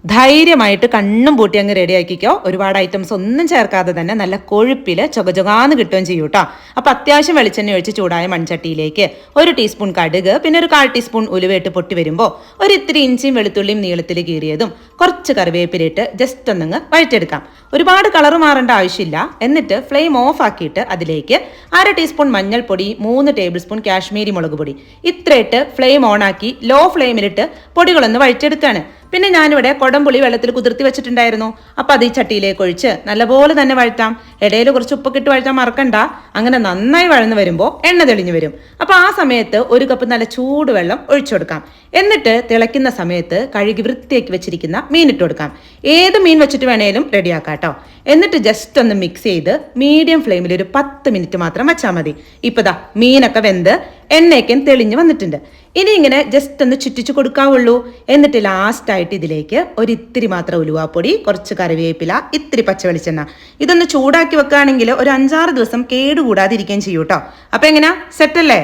ധൈര്യമായിട്ട് കണ്ണും പൂട്ടി അങ്ങ് റെഡിയാക്കിക്കോ. ഒരുപാട് ഐറ്റംസ് ഒന്നും ചേർക്കാതെ തന്നെ നല്ല കൊഴുപ്പിൽ ചൊകചൊകാന്ന് കിട്ടുകയും ചെയ്യും കേട്ടോ. അപ്പം അത്യാവശ്യം വെളിച്ചെണ്ണ ഒഴിച്ച് ചൂടായ മൺചട്ടിയിലേക്ക് 1 ടീസ്പൂൺ കടുക്, പിന്നെ ഒരു 1/4 ടീസ്പൂൺ ഉലുവയിട്ട് പൊട്ടി വരുമ്പോൾ ഒരു ഇത്തിരി ഇഞ്ചിയും വെളുത്തുള്ളിയും നീളത്തിൽ കീറിയതും കുറച്ച് കറിവേപ്പിലിട്ട് ജസ്റ്റ് ഒന്നങ്ങ് വഴറ്റെടുക്കാം. ഒരുപാട് കളർ മാറേണ്ട ആവശ്യമില്ല. എന്നിട്ട് ഫ്ലെയിം ഓഫ് ആക്കിയിട്ട് അതിലേക്ക് 1/2 ടീസ്പൂൺ മഞ്ഞൾപ്പൊടി, 3 ടേബിൾ സ്പൂൺ കാശ്മീരി മുളക് പൊടി ഇത്രയിട്ട് ഫ്ലെയിം ഓൺ ആക്കി ലോ ഫ്ലെയിമിലിട്ട് പൊടികളൊന്ന് വഴറ്റെടുക്കുകയാണ്. പിന്നെ ഞാനിവിടെ കൊടംപുളി വെള്ളത്തിൽ കുതിർത്തി വെച്ചിട്ടുണ്ടായിരുന്നു. അപ്പം അത് ഈ ചട്ടിയിലേക്ക് ഒഴിച്ച് നല്ലപോലെ തന്നെ വഴറ്റാം. ഇടയിൽ കുറച്ച് ഉപ്പൊക്കെ ഇട്ട് വഴറ്റാൻ മറക്കണ്ട. അങ്ങനെ നന്നായി വഴന്ന് വരുമ്പോൾ എണ്ണ തെളിഞ്ഞു വരും. അപ്പം ആ സമയത്ത് 1 കപ്പ് നല്ല ചൂടുവെള്ളം ഒഴിച്ചു കൊടുക്കാം. എന്നിട്ട് തിളയ്ക്കുന്ന സമയത്ത് കഴുകി വൃത്തിയാക്കി വെച്ചിരിക്കുന്ന മീൻ ഇട്ട് കൊടുക്കാം. ഏത് മീൻ വെച്ചിട്ട് വേണേലും റെഡിയാക്കാം കേട്ടോ. എന്നിട്ട് ജസ്റ്റ് ഒന്ന് മിക്സ് ചെയ്ത് മീഡിയം ഫ്ലെയിമിൽ ഒരു 10 മിനിറ്റ് മാത്രം വെച്ചാൽ മതി. ഇപ്പം ദാ മീനൊക്കെ വെന്ത് എണ്ണയൊക്കെ തെളിഞ്ഞ് വന്നിട്ടുണ്ട്. ഇനി ഇങ്ങനെ ജസ്റ്റ് ഒന്ന് ചുറ്റിച്ചു കൊടുക്കാവുള്ളൂ. എന്നിട്ട് ലാസ്റ്റായിട്ട് ഇതിലേക്ക് ഒരു ഇത്തിരി മാത്രം ഉലുവാപ്പൊടി, കുറച്ച് കറിവേപ്പില, ഇത്തിരി പച്ച വെളിച്ചെണ്ണ ഇതൊന്ന് ചൂടാക്കി വെക്കുകയാണെങ്കിൽ ഒരു 5-6 ദിവസം കേടുകൂടാതിരിക്കുകയും ചെയ്യും കേട്ടോ. അപ്പം എങ്ങനെയാ, സെറ്റല്ലേ?